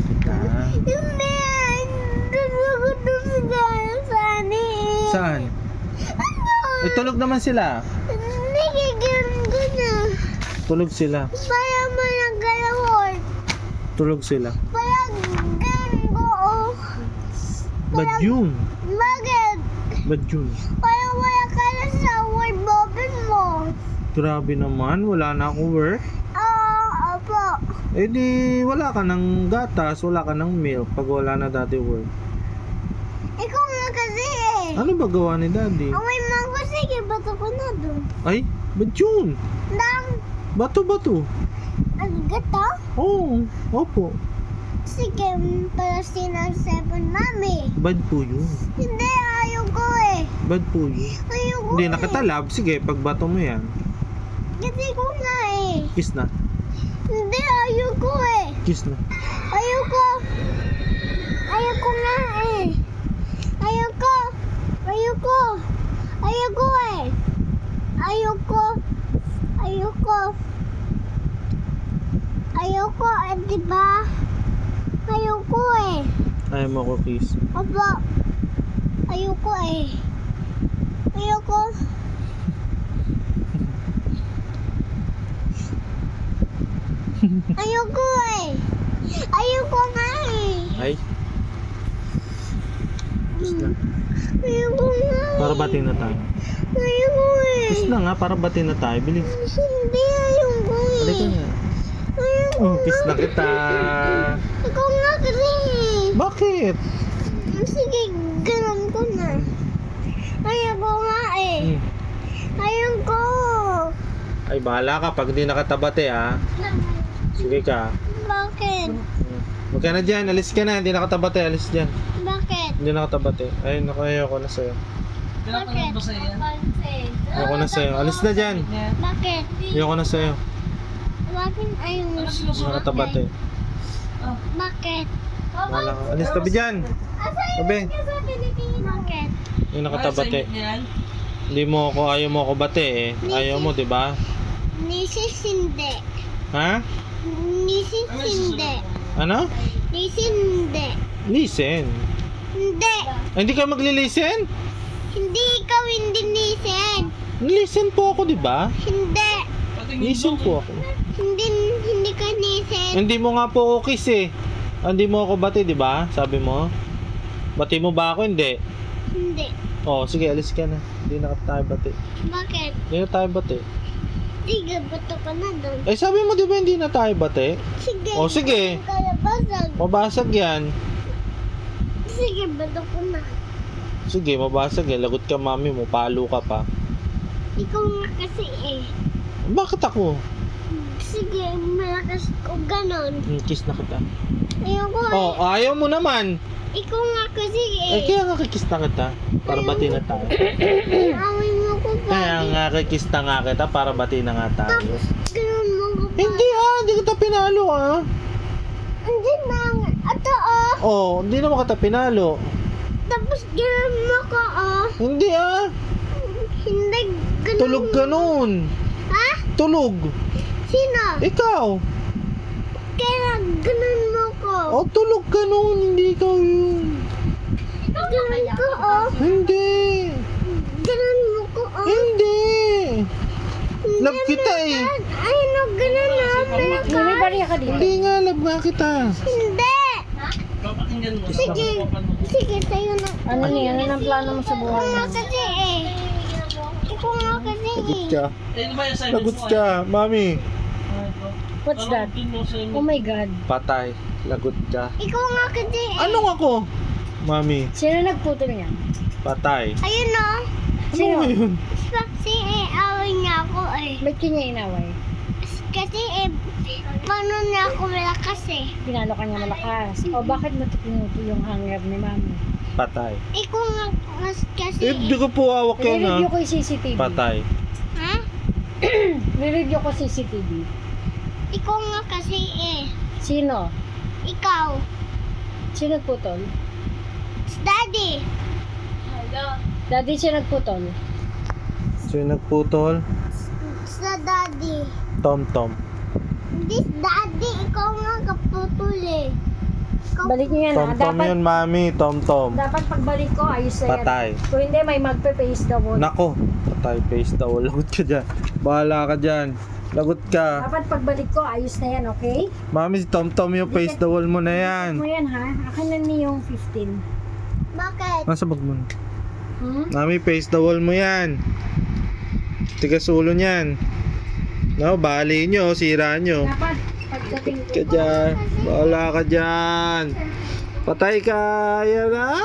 kita. Hindi. Tulog ko sila. Sani. Saan? Ano? Tulog naman sila. Nagigilan ko na. Tulog sila. Para mo lang galawin. Tulog sila. Parang ganun ko. Ba't yun? Bakit? Ba't yun? Parang wala ka na sa word bobin mo. Grabe naman, wala na akong work. Opo. Eh di, wala ka ng gatas, wala ka ng milk pag wala na daddy work. Ikaw nga kasi eh. Ano ba gawa ni daddy? Ang may mango, sige, bato ko na doon. Ay, ba't yun? Nang, Bato-bato. ang gata? Oo, opo. Sige, Palestina 7, mami. Bad po yun. Hindi, ayaw ko eh. Bad po yun. Ayaw ko Hindi, eh. nakatalab. Sige, pag bato mo yan, Kasi ko nga eh. kiss na. Hindi, ayaw ko eh. Kiss na. Ayaw ko. Ayaw ko nga eh. Ayaw ko. Ayaw ko. Ayaw ko eh. Ayaw ko. Ayaw ko. Ayaw ko eh, diba? Ayaw ko eh. Ayaw mo ko kiss. Opo. Ayaw ko eh. Ayaw ko. Ayaw ko eh. Ayaw ko nga eh. Ay, kiss na. Ayaw ko nga eh. Para bati na tayo. Ayaw ko eh. Kiss na nga, para bati na tayo. Bilis. Hindi, ayaw ko eh. Halika nga. Ayaw ko. Kiss na kita. Ikaw nga kasi eh. Bakit? Sige, ganun ko na. Ayaw ko nga eh. Ayaw ko. Ay, bahala ka pag di nakatabate ha. Sige ka. Bakit? Huwag ka na dyan, alis ka na. Hindi nakatabate, alis dyan. Bakit? Hindi nakatabate. Ay, naku, ayoko na sa'yo. Bakit? Ayoko na sa'yo. Alis na dyan. Bakit? Ayoko na sa'yo. Bakit ayaw mo? Hindi nakatabate. Bakit? Bahala ka. Alis, tabi dyan. Tabi. Bakit? Hindi nakatabate. Hindi mo ako, ayaw mo ako bate eh. Ayaw mo, di ba? Nisis hindi. Ha? Nisis hindi. Ano? Nisis hindi. Listen. Hindi. Ay, hindi ka magli-listen? Hindi ikaw hindi nisin. Listen po ako, di ba? Hindi. Listen po ako. Hindi ka nisin. Hindi mo nga po ako kiss eh. Hindi mo ako bati, di ba? Sabi mo. Bati mo ba ako? Hindi. Hindi. Oh, sige, alis ka na. Hindi na tayo bati. Bakit? Hindi na tayo bati. Sige, bato ka na doon. Eh, sabi mo di ba hindi na tayo bati? Sige. Oh, sige. Kalabasag. Mabasag yan. Sige, bato ko na. Sige, mabasag yan. Lagot ka mami mo. Palo ka pa. Ikaw nga kasi eh. Bakit ako? Sige, malakas ko ganon. Kiss na kita. Ayoko eh. Oh, ayaw mo naman. Ikaw nga kasi Eh, eh. kaya nga kikiss na kita. Para bati na tayo. Away mo ko ba? Kaya nga kikiss na nga kita para bati na nga tayo. Tapos ganon mo ko ba? Hindi hindi kita pinalo Hindi na. Ato oh. Oh, hindi naman kita pinalo. Tapos ganon mo ko oh. Hindi Hindi ganon. Tulog ka nun. Ha? Tulog. Sino? Ikaw. Kaya ganon mo ko. Oh, tulog ka nun. Hindi ikaw yun. Ganon ko oh. Hindi. Ganon mo ko oh. Hindi. Love kita eh. Ay, no, ganon na. May bariya ka dito. Hindi nga, love nga kita. Hindi. Sige. Sige, sa'yo na. Ano niya? Ano ang plano mo sa buhay Ikaw nga mo? kasi eh. Ikaw nga kasi Lagot eh. ka. Lagot ka, mami. What's that? Oh my God. Patay. Lagot ka. Ikaw nga kasi eh. Anong ako? Mami, Sino nagputol niya? patay. Ayun no. Ano yun? Kasi eh, away niya ako eh. Ba't kanya inaway? Kasi eh, paano niya ako malakas eh. Pinalo ka niya malakas. O bakit mo pinuto yung hanger ni mami? Patay. Ikaw nga kasi Eh, di ko po hawak yan Nire-review ko yung CCTV. Patay. Ha? Nire-review ko CCTV. Ikaw nga kasi eh. Sino? Ikaw. Sino nagputol? Daddy. Daddy, sino nagputol? Sino nagputol? Sa daddy. Tom-tom. This daddy, ikaw nga kaputol eh. Balik niyo yan ha. Tom-tom Dapat, yun, mami. Tom-tom. dapat pagbalik ko, ayos na yan. Patay. Kung hindi, may magpe-face the wall. Nako. Patay, face daw. Lagot ka dyan. Bahala ka dyan. Lagot ka. Dapat pagbalik ko, ayos na yan, okay? Mami, si Tom-tom yung face the wall mo na yan. Mo yan ha. Akin na niyo yung 15. Bakit? Nasa bag mo na. Hmm? Mami, face the wall mo yan. Tigas ulo niyan. No, bali nyo, sira nyo. Dapat pagdating Ka dyan. Bahala ka dyan. Patay ka. Ayan na.